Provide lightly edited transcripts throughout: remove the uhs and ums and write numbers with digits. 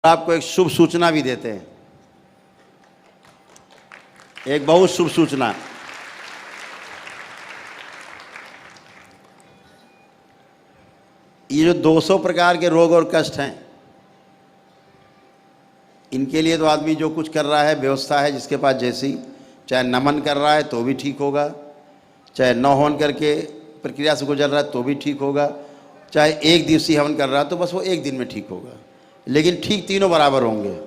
आपको एक शुभ सूचना भी देते हैं, एक बहुत शुभ सूचना। ये जो 200 प्रकार के रोग और कष्ट हैं, इनके लिए तो आदमी जो कुछ कर रहा है, व्यवस्था है जिसके पास जैसी, चाहे नमन कर रहा है तो भी ठीक होगा, चाहे नौहवन करके प्रक्रिया से गुजर रहा है तो भी ठीक होगा, चाहे एक दिवसीय हवन कर रहा है तो बस वो एक दिन में ठीक होगा, लेकिन ठीक तीनों बराबर होंगे।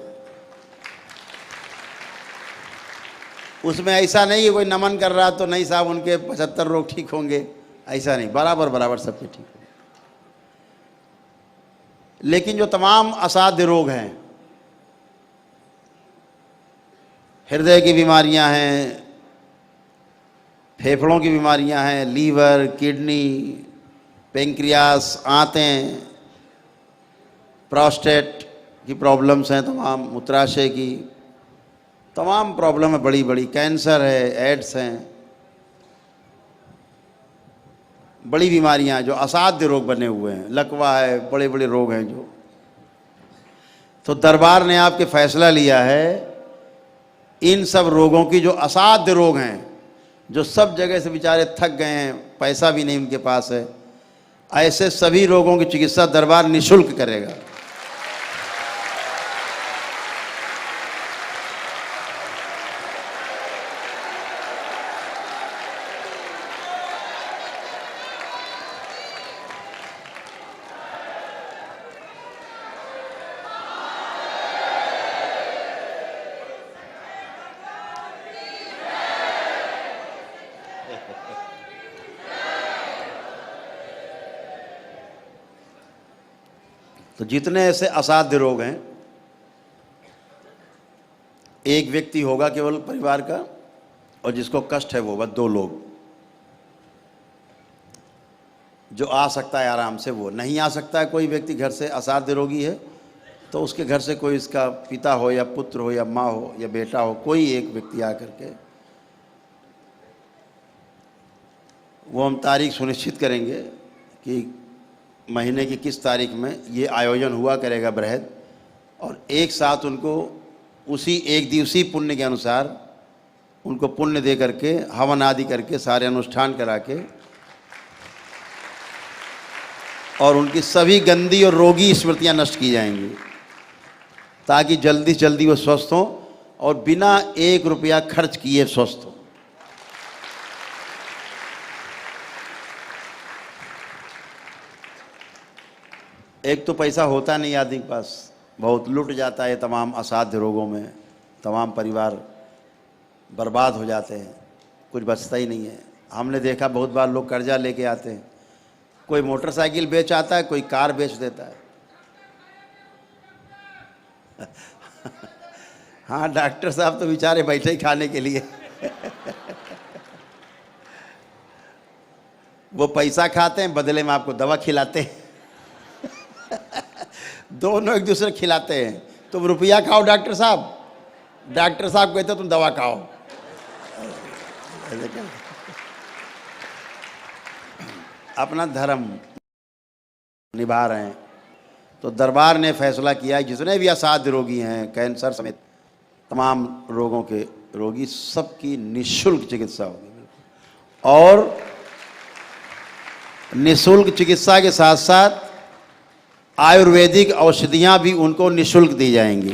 उसमें ऐसा नहीं है कोई नमन कर रहा तो नहीं साहब उनके 75 रोग ठीक होंगे, ऐसा नहीं, बराबर बराबर सबके ठीक होंगे। लेकिन जो तमाम असाध्य रोग हैं, हृदय की बीमारियां हैं, फेफड़ों की बीमारियां हैं, लीवर, किडनी, पेंक्रियास, आंतें, प्रोस्टेट की प्रॉब्लम्स हैं, तमाम मूत्राशय की तमाम प्रॉब्लम है, बड़ी बड़ी कैंसर है, एड्स हैं, बड़ी बीमारियां हैं जो असाध्य रोग बने हुए हैं, लकवा है, बड़े बड़े रोग हैं जो। तो दरबार ने आपके फैसला लिया है इन सब रोगों की, जो असाध्य रोग हैं, जो सब जगह से बेचारे थक गए हैं, पैसा भी नहीं उनके पास है, ऐसे सभी रोगों की चिकित्सा दरबार निःशुल्क करेगा। तो जितने ऐसे असाध्य रोग हैं, एक व्यक्ति होगा केवल परिवार का, और जिसको कष्ट है वो बस 2 लोग, जो आ सकता है आराम से, वो नहीं आ सकता है। कोई व्यक्ति घर से असाध्य रोगी है तो उसके घर से कोई, इसका पिता हो या पुत्र हो या माँ हो या बेटा हो, कोई एक व्यक्ति आ करके, वो हम तारीख सुनिश्चित करेंगे कि महीने की किस तारीख में ये आयोजन हुआ करेगा बृहद, और एक साथ उनको उसी एक दिवसीय पुण्य के अनुसार उनको पुण्य दे करके, हवन आदि करके, सारे अनुष्ठान करा के, और उनकी सभी गंदी और रोगी स्मृतियां नष्ट की जाएंगी, ताकि जल्दी से जल्दी वो स्वस्थ हों और बिना 1 रुपया खर्च किए स्वस्थ हों। एक तो पैसा होता नहीं आदमी के पास, बहुत लुट जाता है तमाम असाध्य रोगों में, तमाम परिवार बर्बाद हो जाते हैं, कुछ बचता ही नहीं है। हमने देखा बहुत बार लोग कर्जा लेके आते हैं, कोई मोटरसाइकिल बेच आता है, कोई कार बेच देता है। हाँ, डॉक्टर साहब तो बेचारे बैठे ही खाने के लिए। वो पैसा खाते हैं, बदले में आपको दवा खिलाते हैं। दोनों एक दूसरे खिलाते हैं। तुम रुपया खाओ डॉक्टर साहब कहते तुम दवा खाओ। अपना धर्म निभा रहे हैं। तो दरबार ने फैसला किया है जितने भी असाध्य रोगी हैं, कैंसर समेत तमाम रोगों के रोगी, सबकी निःशुल्क चिकित्सा होगी। और निःशुल्क चिकित्सा के साथ साथ आयुर्वेदिक औषधियां भी उनको निःशुल्क दी जाएंगी।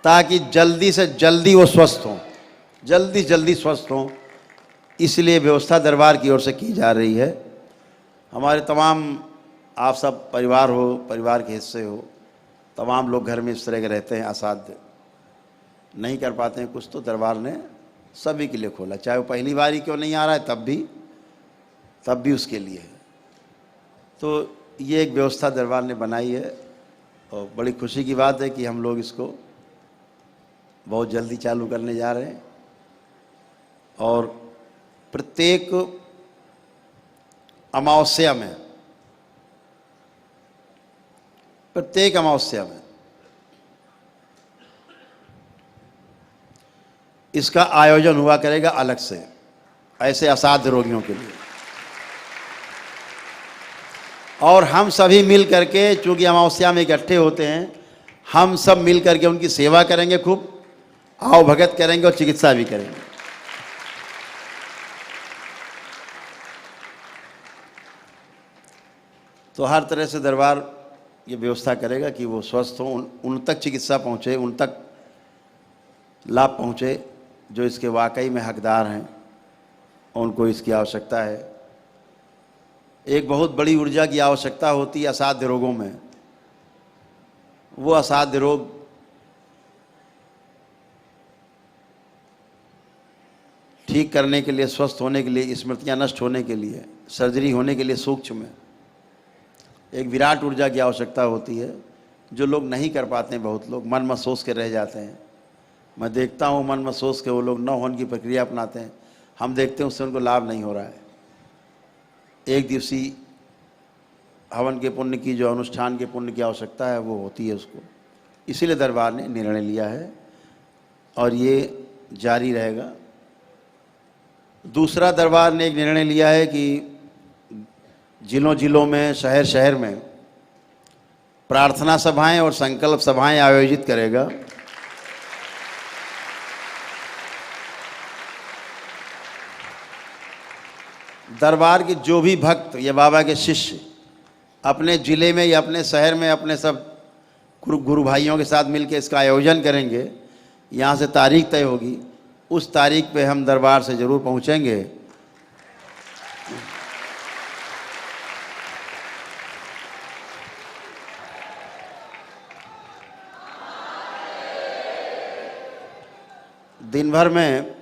ताकि जल्दी से जल्दी वो स्वस्थ हों, जल्दी जल्दी स्वस्थ हों। इसलिए व्यवस्था दरबार की ओर से की जा रही है। हमारे तमाम, आप सब परिवार हो, परिवार के हिस्से हो, तमाम लोग घर में इस तरह के रहते हैं, असाध्य नहीं कर पाते हैं कुछ, तो दरबार ने सभी के लिए खोला, चाहे वो पहली बार ही क्यों नहीं आ रहा है तब भी उसके लिए है। तो ये एक व्यवस्था दरबार ने बनाई है, और बड़ी खुशी की बात है कि हम लोग इसको बहुत जल्दी चालू करने जा रहे हैं। और प्रत्येक अमावस्या में इसका आयोजन हुआ करेगा अलग से, ऐसे असाध्य रोगियों के लिए। और हम सभी मिल करके, चूँकि अमावस्या में इकट्ठे होते हैं, हम सब मिल करके उनकी सेवा करेंगे, खूब आओ भगत करेंगे और चिकित्सा भी करेंगे। तो हर तरह से दरबार ये व्यवस्था करेगा कि वो स्वस्थ हों, उन तक चिकित्सा पहुँचे, उन तक लाभ पहुँचे जो इसके वाकई में हकदार हैं, उनको इसकी आवश्यकता है। एक बहुत बड़ी ऊर्जा की आवश्यकता होती है असाध्य रोगों में। वो असाध्य रोग ठीक करने के लिए, स्वस्थ होने के लिए, स्मृतियां नष्ट होने के लिए, सर्जरी होने के लिए सूक्ष्म में एक विराट ऊर्जा की आवश्यकता होती है, जो लोग नहीं कर पाते हैं। बहुत लोग मन मत सोच के रह जाते हैं। मैं देखता हूँ मन मत सोच के वो लोग न होने की प्रक्रिया अपनाते हैं। हम देखते हैं उससे उनको लाभ नहीं हो रहा है। एक दिवसीय हवन के पुण्य की, जो अनुष्ठान के पुण्य की आवश्यकता है, वो होती है उसको। इसीलिए दरबार ने निर्णय लिया है और ये जारी रहेगा। दूसरा, दरबार ने एक निर्णय लिया है कि जिलों जिलों में, शहर शहर में प्रार्थना सभाएं और संकल्प सभाएं आयोजित करेगा। दरबार के जो भी भक्त या बाबा के शिष्य अपने ज़िले में या अपने शहर में अपने सब गुरु भाइयों के साथ मिलकर इसका आयोजन करेंगे, यहाँ से तारीख तय होगी, उस तारीख पे हम दरबार से ज़रूर पहुँचेंगे। दिन भर में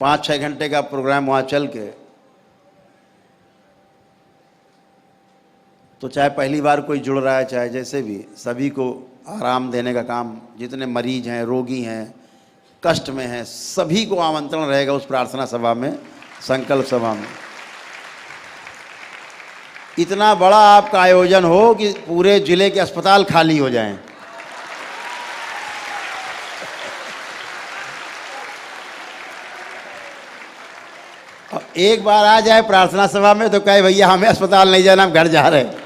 5-6 घंटे का प्रोग्राम वहाँ चल के, तो चाहे पहली बार कोई जुड़ रहा है, चाहे जैसे भी, सभी को आराम देने का काम, जितने मरीज हैं, रोगी हैं, कष्ट में हैं, सभी को आमंत्रण रहेगा उस प्रार्थना सभा में, संकल्प सभा में। इतना बड़ा आपका आयोजन हो कि पूरे जिले के अस्पताल खाली हो जाएं। अब एक बार आ जाए प्रार्थना सभा में तो कहे भैया हमें अस्पताल नहीं जाना, हम घर जा रहे हैं।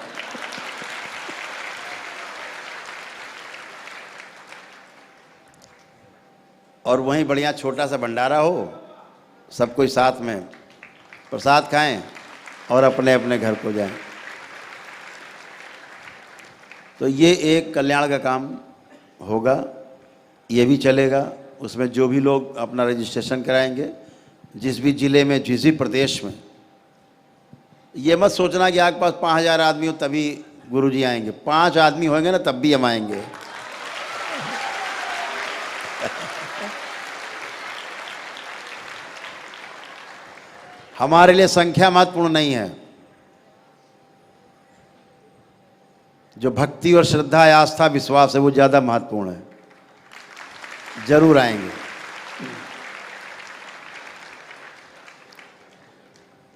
और वहीं बढ़िया छोटा सा भंडारा हो, सब कोई साथ में प्रसाद खाएं और अपने अपने घर को जाएं। तो ये एक कल्याण का काम होगा, ये भी चलेगा। उसमें जो भी लोग अपना रजिस्ट्रेशन कराएंगे, जिस भी ज़िले में, जिस भी प्रदेश में, ये मत सोचना कि आपके पास 5000 आदमी हो तभी गुरुजी आएंगे। 5 आदमी होंगे ना तब भी हम आएंगे। हमारे लिए संख्या महत्वपूर्ण नहीं है, जो भक्ति और श्रद्धा, आस्था, विश्वास है वो ज़्यादा महत्वपूर्ण है। जरूर आएंगे।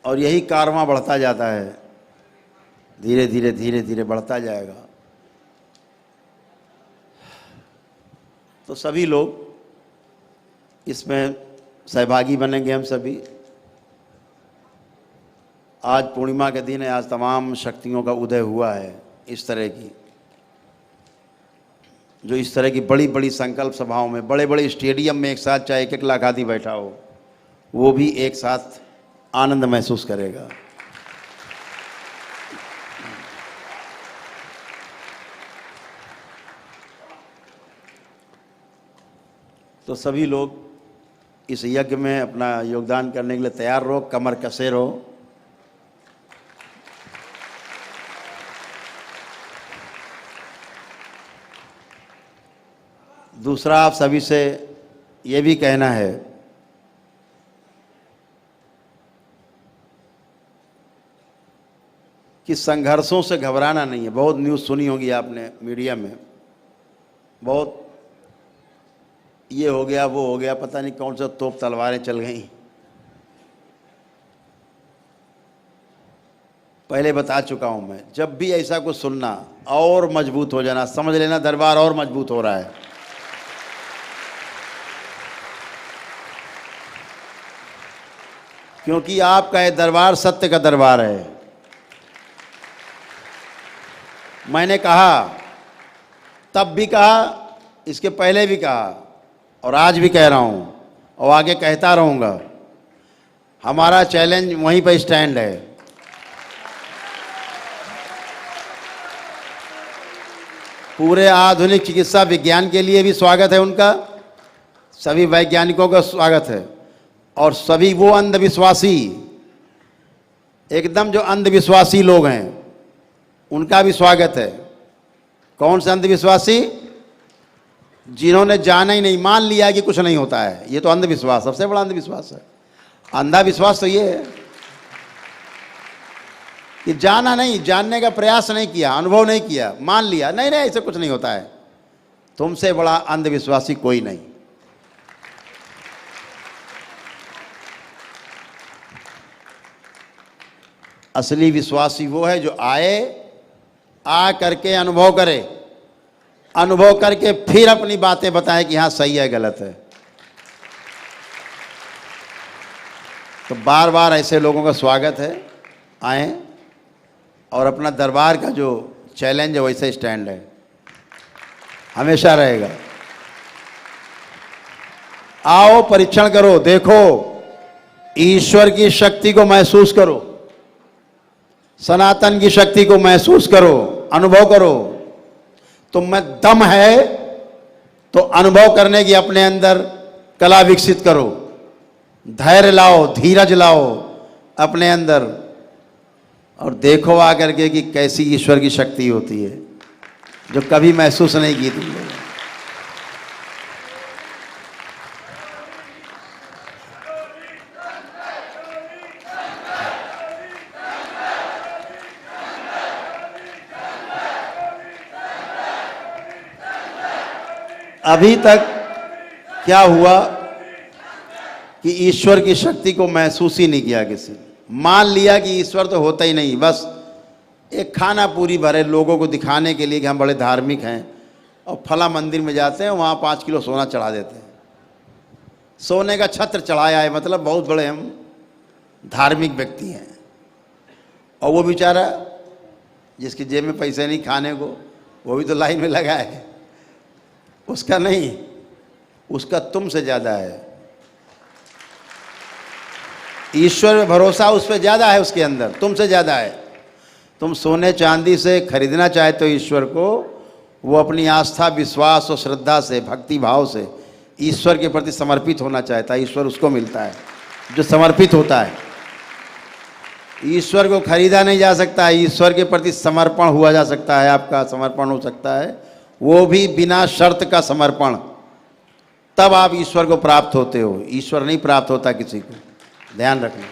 और यही कारवां बढ़ता जाता है, धीरे धीरे धीरे धीरे बढ़ता जाएगा। तो सभी लोग इसमें सहभागी बनेंगे। हम सभी, आज पूर्णिमा के दिन है, आज तमाम शक्तियों का उदय हुआ है। इस तरह की, जो इस तरह की बड़ी बड़ी संकल्प सभाओं में, बड़े बड़े स्टेडियम में एक साथ चाहे 1-1 लाख आदमी बैठा हो, वो भी एक साथ आनंद महसूस करेगा। तो सभी लोग इस यज्ञ में अपना योगदान करने के लिए तैयार रहो, कमर कसे रहो। दूसरा, आप सभी से ये भी कहना है कि संघर्षों से घबराना नहीं है। बहुत न्यूज़ सुनी होगी आपने मीडिया में, बहुत ये हो गया, वो हो गया, पता नहीं कौन सा तोप तलवारें चल गई। पहले बता चुका हूं मैं, जब भी ऐसा कुछ सुनना और मजबूत हो जाना, समझ लेना दरबार और मजबूत हो रहा है। क्योंकि आपका ये दरबार सत्य का दरबार है। मैंने कहा, तब भी कहा, इसके पहले भी कहा और आज भी कह रहा हूं और आगे कहता रहूंगा, हमारा चैलेंज वहीं पर स्टैंड है। पूरे आधुनिक चिकित्सा विज्ञान के लिए भी स्वागत है उनका, सभी वैज्ञानिकों का स्वागत है, और सभी वो अंधविश्वासी, एकदम जो अंधविश्वासी लोग हैं उनका भी स्वागत है। कौन से अंधविश्वासी? जिन्होंने जाना ही नहीं, मान लिया कि कुछ नहीं होता है। ये तो अंधविश्वास, सबसे बड़ा अंधविश्वास है। अंधा विश्वास तो ये है कि जाना नहीं, जानने का प्रयास नहीं किया, अनुभव नहीं किया, मान लिया नहीं नहीं ऐसे कुछ नहीं होता है। तुमसे बड़ा अंधविश्वासी कोई नहीं। असली विश्वासी वो है जो आए, आ करके अनुभव करे, अनुभव करके फिर अपनी बातें बताएं कि हाँ सही है गलत है। तो बार बार ऐसे लोगों का स्वागत है, आए और अपना दरबार का जो चैलेंज है वैसे स्टैंड है, हमेशा रहेगा। आओ परीक्षण करो, देखो, ईश्वर की शक्ति को महसूस करो, सनातन की शक्ति को महसूस करो, अनुभव करो। तुम में दम है तो अनुभव करने की अपने अंदर कला विकसित करो, धैर्य लाओ, धीरज लाओ अपने अंदर, और देखो आकर के कि कैसी ईश्वर की शक्ति होती है जो कभी महसूस नहीं की तुम लोगों ने। अभी तक क्या हुआ कि ईश्वर की शक्ति को महसूस ही नहीं किया किसी ने। मान लिया कि ईश्वर तो होता ही नहीं, बस एक खाना पूरी भरे लोगों को दिखाने के लिए कि हम बड़े धार्मिक हैं, और फला मंदिर में जाते हैं वहाँ 5 किलो सोना चढ़ा देते हैं। सोने का छत्र चढ़ाया है, मतलब बहुत बड़े हम धार्मिक व्यक्ति हैं। और वो बेचारा जिसकी जेब में पैसे नहीं खाने को, वो भी तो लाइन में लगा है। उसका नहीं, उसका तुमसे ज़्यादा है। ईश्वर में भरोसा उस पर ज़्यादा है, उसके अंदर तुमसे ज़्यादा है। तुम सोने चांदी से खरीदना चाहते हो ईश्वर को, वो अपनी आस्था, विश्वास और श्रद्धा से, भक्ति भाव से ईश्वर के प्रति समर्पित होना चाहता है। ईश्वर उसको मिलता है जो समर्पित होता है। ईश्वर को खरीदा नहीं जा सकता है, ईश्वर के प्रति समर्पण हुआ जा सकता है। आपका समर्पण हो सकता है, वो भी बिना शर्त का समर्पण, तब आप ईश्वर को प्राप्त होते हो। ईश्वर नहीं प्राप्त होता किसी को, ध्यान रखना।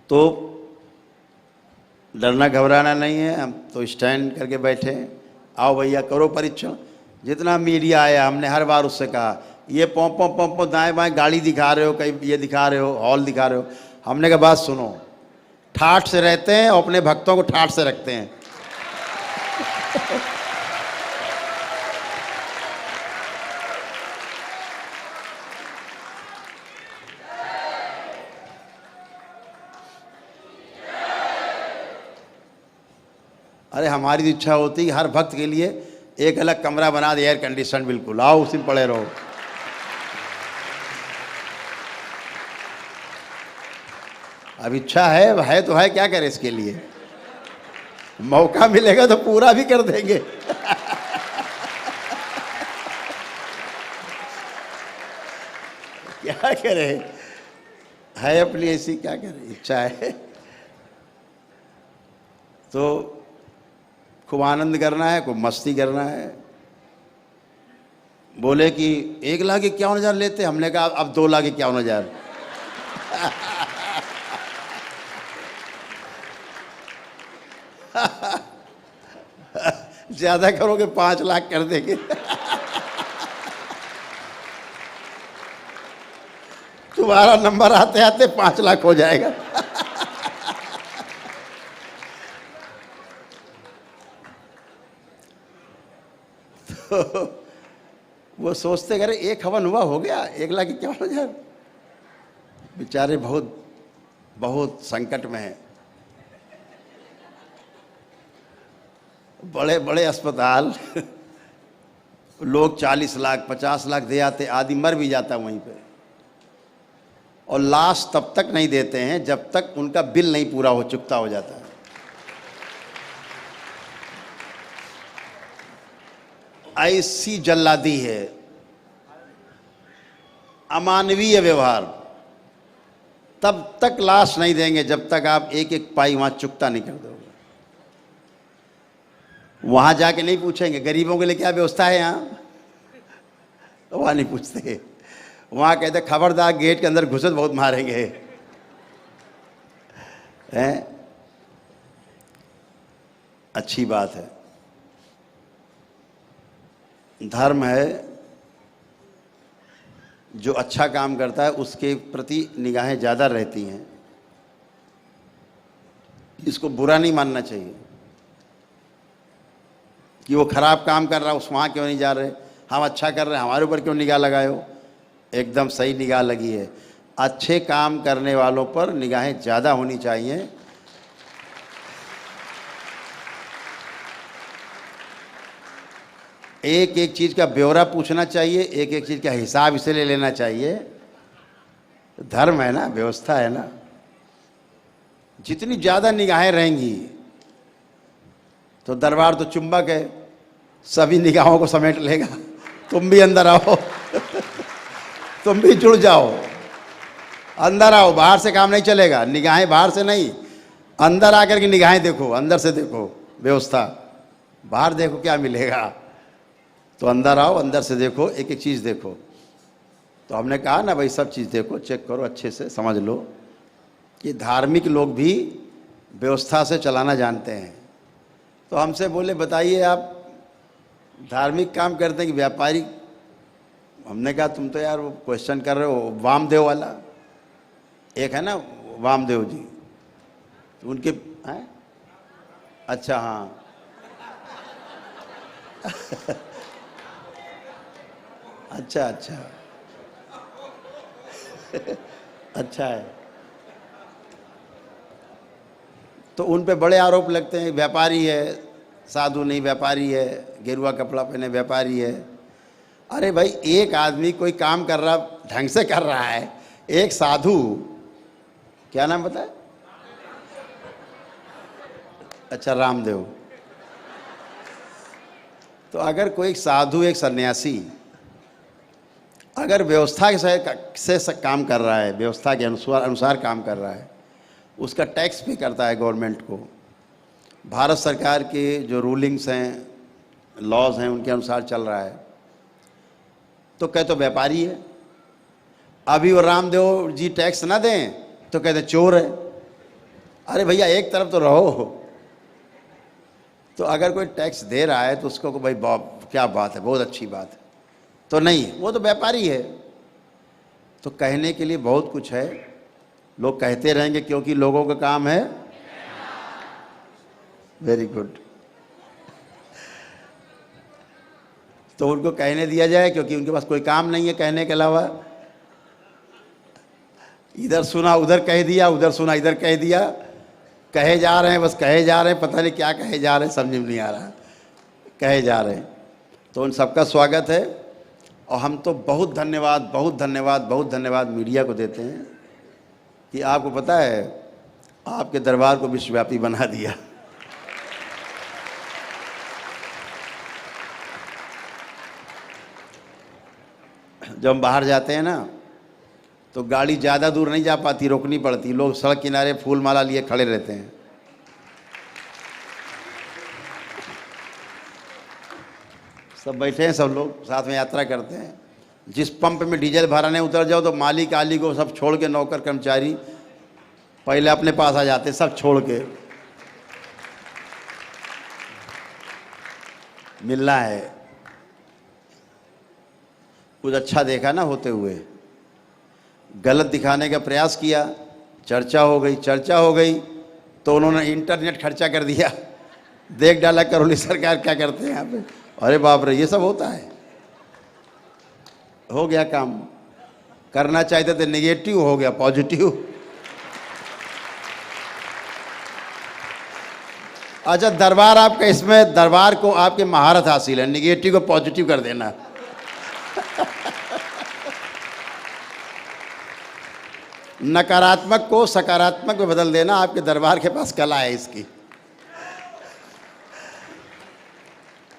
तो डरना घबराना नहीं है, हम तो स्टैंड करके बैठे हैं। आओ भैया करो परीक्षण। जितना मीडिया आया हमने हर बार उससे कहा, ये पोंपो दाएं बाएं गाड़ी दिखा रहे हो, कहीं ये दिखा रहे हो, हॉल दिखा रहे हो। हमने कहा बात सुनो, ठाठ से रहते हैं और अपने भक्तों को ठाठ से रखते हैं। अरे हमारी तो इच्छा होती है हर भक्त के लिए एक अलग कमरा बना दे, एयर कंडीशन बिल्कुल, आओ उसी में पड़े रहो। अब इच्छा है तो है, क्या करें इसके लिए। मौका मिलेगा तो पूरा भी कर देंगे। क्या करें, है अपनी ऐसी, क्या करें, इच्छा है तो खूब आनंद करना है, खूब मस्ती करना है। बोले कि 1,51,000 लेते, हमने कहा अब 2,51,000। ज्यादा करोगे 5 लाख कर देंगे। तुम्हारा नंबर आते आते 5 लाख हो जाएगा। तो वो सोचते करे एक हवन हुआ हो गया 1,51,000। बेचारे बहुत बहुत संकट में हैं। बड़े बड़े अस्पताल लोग 40 लाख 50 लाख दे आते, आदमी मर भी जाता वहीं पे, और लाश तब तक नहीं देते हैं जब तक उनका बिल नहीं पूरा हो चुकता हो जाता है। ऐसी जल्लादी है, अमानवीय व्यवहार। तब तक लाश नहीं देंगे जब तक आप एक एक पाई वहां चुकता नहीं कर दोगे। वहां जाके नहीं पूछेंगे गरीबों के लिए क्या व्यवस्था है यहां, तो वहां नहीं पूछते। वहां कहते खबरदार गेट के अंदर घुसे तो बहुत मारेंगे हैं। अच्छी बात है, धर्म है, जो अच्छा काम करता है उसके प्रति निगाहें ज़्यादा रहती हैं। इसको बुरा नहीं मानना चाहिए कि वो खराब काम कर रहा है, उस वहाँ क्यों नहीं जा रहे, हम अच्छा कर रहे हैं हमारे ऊपर क्यों निगाह लगाए हो। एकदम सही निगाह लगी है। अच्छे काम करने वालों पर निगाहें ज़्यादा होनी चाहिए। एक एक चीज़ का ब्यौरा पूछना चाहिए, एक एक चीज़ का हिसाब इसलिए लेना चाहिए। धर्म है ना, व्यवस्था है ना। जितनी ज़्यादा निगाहें रहेंगी तो दरबार तो चुंबक है, सभी निगाहों को समेट लेगा। तुम भी अंदर आओ तुम भी जुड़ जाओ, अंदर आओ। बाहर से काम नहीं चलेगा, निगाहें बाहर से नहीं, अंदर आकर के निगाहें देखो, अंदर से देखो व्यवस्था। बाहर देखो क्या मिलेगा, तो अंदर आओ, अंदर से देखो, एक एक चीज़ देखो। तो हमने कहा ना भाई, सब चीज़ देखो, चेक करो, अच्छे से समझ लो कि धार्मिक लोग भी व्यवस्था से चलाना जानते हैं। तो हमसे बोले बताइए आप धार्मिक काम करते हैं कि व्यापारी। हमने कहा तुम तो यार वो क्वेश्चन कर रहे हो वामदेव वाला, एक है ना वामदेव जी, तो उनके हैं। अच्छा हाँ अच्छा अच्छा अच्छा है। तो उन पे बड़े आरोप लगते हैं, व्यापारी है, साधु नहीं व्यापारी है, गेरुआ कपड़ा पहने व्यापारी है। अरे भाई एक आदमी कोई काम कर रहा ढंग से कर रहा है, एक साधु, क्या नाम बताए? अच्छा रामदेव। तो अगर कोई साधु एक सन्यासी अगर व्यवस्था से काम कर रहा है, व्यवस्था के अनुसार काम कर रहा है, उसका टैक्स पे करता है गवर्नमेंट को, भारत सरकार के जो रूलिंग्स हैं, लॉज हैं, उनके अनुसार चल रहा है, तो कहे तो व्यापारी है। अभी वो रामदेव जी टैक्स ना दें तो कहते चोर है। अरे भैया एक तरफ तो रहो। तो अगर कोई टैक्स दे रहा है तो उसको भाई क्या बात है, बहुत अच्छी बात है, तो नहीं, वो तो व्यापारी है। तो कहने के लिए बहुत कुछ है, लोग कहते रहेंगे क्योंकि लोगों का काम है। Very good. तो उनको कहने दिया जाए क्योंकि उनके पास कोई काम नहीं है कहने के अलावा। इधर सुना उधर कह दिया, उधर सुना इधर कह दिया, कहे जा रहे हैं, बस कहे जा रहे हैं, पता नहीं क्या कहे जा रहे हैं, समझ में नहीं आ रहा, कहे जा रहे हैं। तो उन सबका स्वागत है। और हम तो बहुत धन्यवाद बहुत धन्यवाद बहुत धन्यवाद मीडिया को देते हैं कि आपको पता है आपके दरबार को विश्वव्यापी बना दिया। जब हम बाहर जाते हैं ना तो गाड़ी ज़्यादा दूर नहीं जा पाती, रोकनी पड़ती, लोग सड़क किनारे फूल माला लिए खड़े रहते हैं। सब बैठे हैं, सब लोग साथ में यात्रा करते हैं। जिस पंप में डीजल भराने उतर जाओ तो मालिक आली को सब छोड़ के, नौकर कर्मचारी पहले अपने पास आ जाते, सब छोड़ के। मिलना है, कुछ अच्छा देखा ना होते हुए, गलत दिखाने का प्रयास किया, चर्चा हो गई तो उन्होंने इंटरनेट खर्चा कर दिया। देख डाला करौली सरकार क्या करते हैं यहाँ पे। अरे बाप रे, ये सब होता है। हो गया काम। करना चाहते थे नेगेटिव, हो गया पॉजिटिव। अच्छा, दरबार आपका, इसमें दरबार को आपके महारत हासिल है, नेगेटिव को पॉजिटिव कर देना। नकारात्मक को सकारात्मक में बदल देना, आपके दरबार के पास कला है इसकी।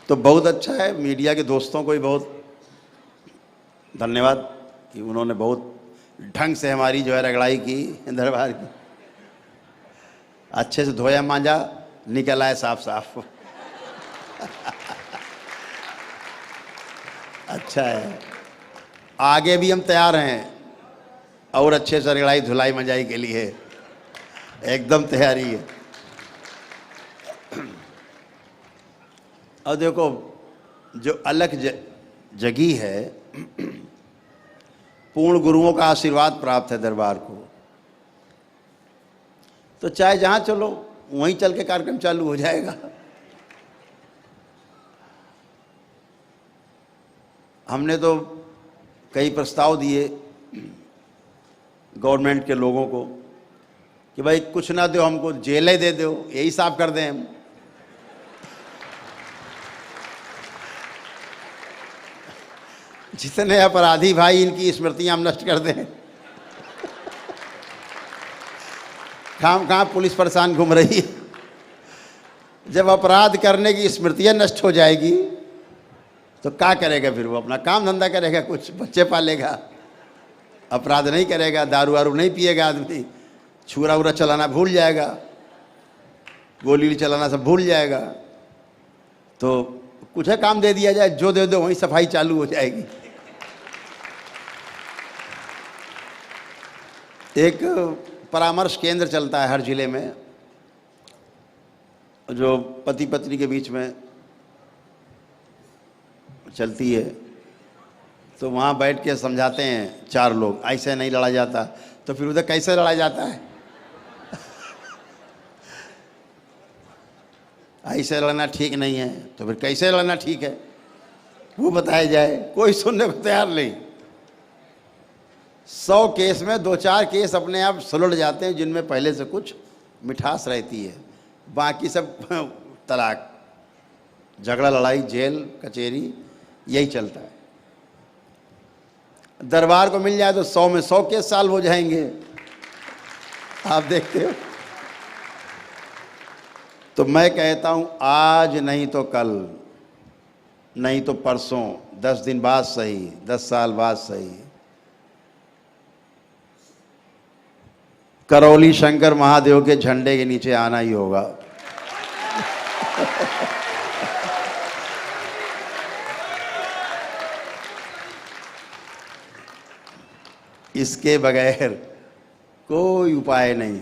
तो बहुत अच्छा है। मीडिया के दोस्तों को भी बहुत धन्यवाद कि उन्होंने बहुत ढंग से हमारी जो है रगड़ाई की दरबार की। अच्छे से धोया मांजा, निकल आए साफ साफ। अच्छा है। आगे भी हम तैयार हैं और अच्छे से रगड़ाई धुलाई मंजाई के लिए एकदम तैयारी है। और देखो, जो अलग जगह है, पूर्ण गुरुओं का आशीर्वाद प्राप्त है दरबार को, तो चाहे जहाँ चलो वहीं चल के कार्यक्रम चालू हो जाएगा। हमने तो कई प्रस्ताव दिए गवर्नमेंट के लोगों को कि भाई कुछ ना दो, हमको जेलें दे दो, यही साफ कर दें हम। जितने अपराधी भाई, इनकी स्मृतियां हम नष्ट कर दें। कहाँ पुलिस परेशान घूम रही है। जब अपराध करने की स्मृतियां नष्ट हो जाएगी तो क्या करेगा फिर वो? अपना काम धंधा करेगा, कुछ बच्चे पालेगा, अपराध नहीं करेगा, दारू वारू नहीं पिएगा, आदमी छुरा उरा चलाना भूल जाएगा, गोली चलाना सब भूल जाएगा। तो कुछ है काम दे दिया जाए, जो दे दो वहीं सफाई चालू हो जाएगी। एक परामर्श केंद्र चलता है हर जिले में, जो पति पत्नी के बीच में चलती है। तो वहाँ बैठ के समझाते हैं चार लोग, ऐसे नहीं लड़ा जाता। तो फिर उधर कैसे लड़ा जाता है? ऐसे लड़ना ठीक नहीं है, तो फिर कैसे लड़ना ठीक है वो बताया जाए। कोई सुनने को तैयार नहीं। 100 केस में 2-4 केस अपने आप सुलझ जाते हैं जिनमें पहले से कुछ मिठास रहती है, बाकी सब तलाक, झगड़ा, लड़ाई, जेल, कचहरी, यही चलता है। दरबार को मिल जाए तो 100 में 100 केस सॉल्व हो जाएंगे। आप देखते हो। तो मैं कहता हूं, आज नहीं तो कल, नहीं तो परसों, 10 दिन बाद सही, 10 साल बाद सही, करौली शंकर महादेव के झंडे के नीचे आना ही होगा। इसके बगैर कोई उपाय नहीं।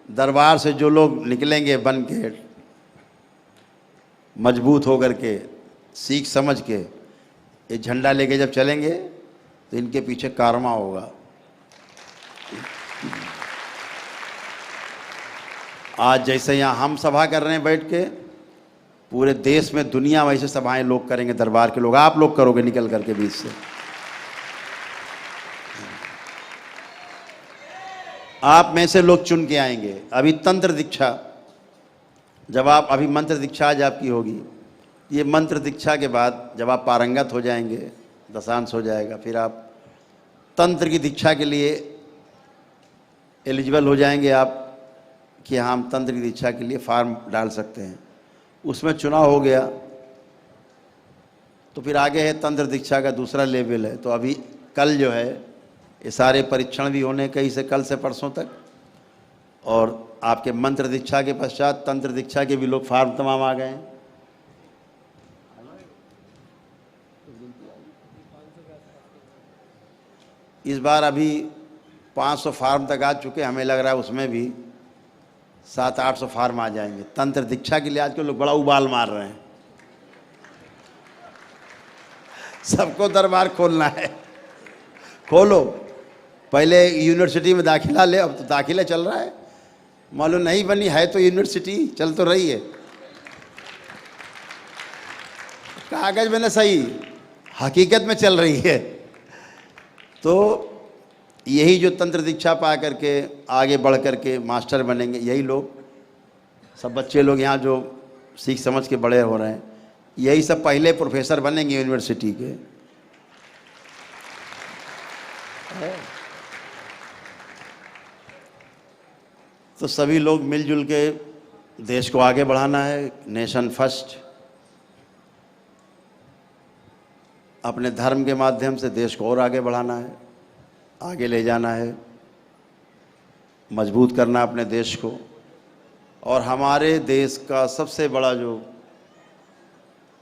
दरबार से जो लोग निकलेंगे बन के, मजबूत होकर के, सीख समझ के, ये झंडा लेके जब चलेंगे तो इनके पीछे कारमा होगा। आज जैसे यहाँ हम सभा कर रहे हैं बैठ के, पूरे देश में, दुनिया में ऐसे सभाएं लोग करेंगे, दरबार के लोग, आप लोग करोगे निकल करके बीच से। आप में से लोग चुन के आएंगे। अभी तंत्र दीक्षा, जब आप, अभी मंत्र दीक्षा आज आपकी होगी, ये मंत्र दीक्षा के बाद जब आप पारंगत हो जाएंगे, दशांश हो जाएगा, फिर आप तंत्र की दीक्षा के लिए एलिजिबल हो जाएंगे आप कि हाँ, हम तंत्र की दीक्षा के लिए फॉर्म डाल सकते हैं। उसमें चुनाव हो गया तो फिर आगे है तंत्र दीक्षा का दूसरा लेवल है। तो अभी कल जो है ये सारे परीक्षण भी होने कहीं से, कल से परसों तक, और आपके मंत्र दीक्षा के पश्चात तंत्र दीक्षा के भी लोग फार्म तमाम आ गए हैं। इस बार अभी 500 फार्म तक आ चुके, हमें लग रहा है उसमें भी 700-800 फार्म आ जाएंगे। तंत्र दीक्षा के लिए आजकल लोग बड़ा उबाल मार रहे हैं। सबको दरबार खोलना है, खोलो। पहले यूनिवर्सिटी में दाखिला ले, अब तो दाखिला चल रहा है, मालूम नहीं बनी है तो यूनिवर्सिटी चल तो रही है। कागज में ना सही, हकीकत में चल रही है। तो यही जो तंत्र दीक्षा पा करके आगे बढ़ करके मास्टर बनेंगे, यही लोग सब बच्चे लोग यहाँ जो सीख समझ के बड़े हो रहे हैं, यही सब पहले प्रोफेसर बनेंगे यूनिवर्सिटी के। तो सभी लोग मिलजुल के देश को आगे बढ़ाना है, नेशन फर्स्ट। अपने धर्म के माध्यम से देश को और आगे बढ़ाना है, आगे ले जाना है, मजबूत करना अपने देश को। और हमारे देश का सबसे बड़ा जो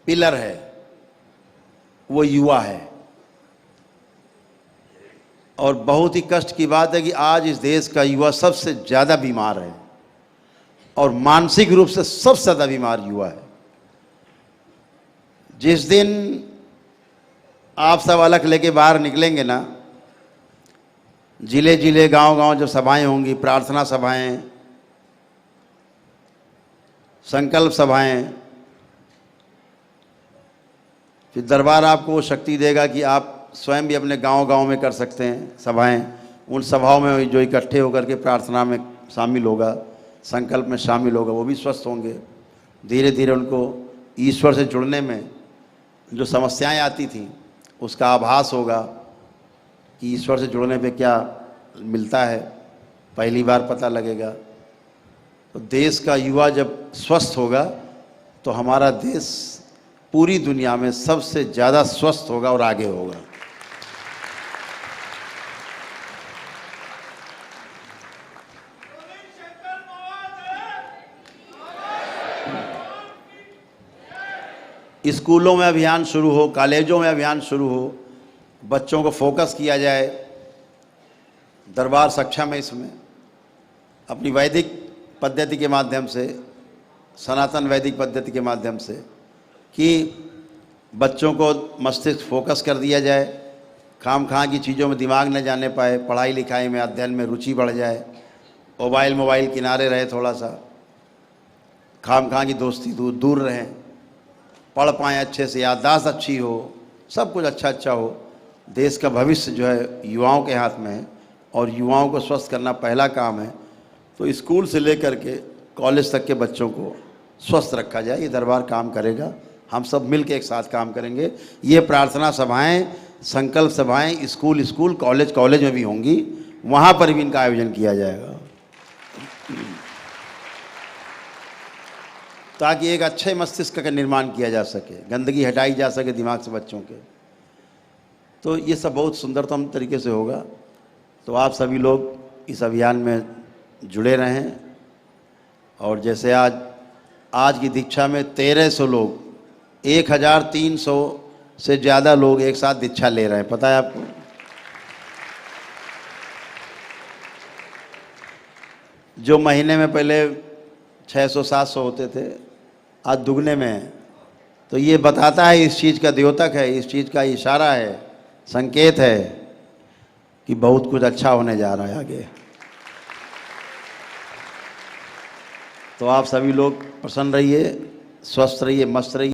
पिलर है वो युवा है। और बहुत ही कष्ट की बात है कि आज इस देश का युवा सबसे ज़्यादा बीमार है और मानसिक रूप से सबसे ज़्यादा बीमार युवा है। जिस दिन आप सब अलग लेके बाहर निकलेंगे ना, जिले जिले गांव गांव जो सभाएं होंगी, प्रार्थना सभाएं, संकल्प सभाएं, फिर दरबार आपको वो शक्ति देगा कि आप स्वयं भी अपने गांव गांव में कर सकते हैं सभाएं। उन सभाओं में जो इकट्ठे होकर के प्रार्थना में शामिल होगा, संकल्प में शामिल होगा, वो भी स्वस्थ होंगे। धीरे धीरे उनको ईश्वर से जुड़ने में जो समस्याएं आती थी उसका आभास होगा कि ईश्वर से जुड़ने पे क्या मिलता है, पहली बार पता लगेगा। तो देश का युवा जब स्वस्थ होगा तो हमारा देश पूरी दुनिया में सबसे ज़्यादा स्वस्थ होगा और आगे होगा। स्कूलों में अभियान शुरू हो, कॉलेजों में अभियान शुरू हो, बच्चों को फोकस किया जाए। दरबार सक्षम है इसमें, अपनी वैदिक पद्धति के माध्यम से, सनातन वैदिक पद्धति के माध्यम से, कि बच्चों को मस्तिष्क फोकस कर दिया जाए, खाम खा की चीज़ों में दिमाग न जाने पाए, पढ़ाई लिखाई में, अध्ययन में रुचि बढ़ जाए, मोबाइल किनारे रहे, थोड़ा सा खाम खा की दोस्ती दूर रहें, पढ़ पाएँ अच्छे से, याददाश्त अच्छी हो, सब कुछ अच्छा हो। देश का भविष्य जो है युवाओं के हाथ में है और युवाओं को स्वस्थ करना पहला काम है। तो स्कूल से लेकर के कॉलेज तक के बच्चों को स्वस्थ रखा जाए, ये दरबार काम करेगा। हम सब मिल के एक साथ काम करेंगे। ये प्रार्थना सभाएं, संकल्प सभाएं स्कूल कॉलेज में भी होंगी, वहाँ पर भी इनका आयोजन किया जाएगा ताकि एक अच्छे मस्तिष्क का निर्माण किया जा सके, गंदगी हटाई जा सके दिमाग से बच्चों के। तो ये सब बहुत सुंदरतम तरीके से होगा। तो आप सभी लोग इस अभियान में जुड़े रहें। और जैसे आज की दीक्षा में 1300 लोग, 1300 से ज़्यादा लोग एक साथ दीक्षा ले रहे हैं, पता है आपको? जो महीने में पहले 600-700 होते थे, आज दुगने में है। तो ये बताता है, इस चीज़ का द्योतक है, इस चीज़ का इशारा है, संकेत है कि बहुत कुछ अच्छा होने जा रहा है आगे। तो आप सभी लोग प्रसन्न रहिए, स्वस्थ रहिए, मस्त रहिए।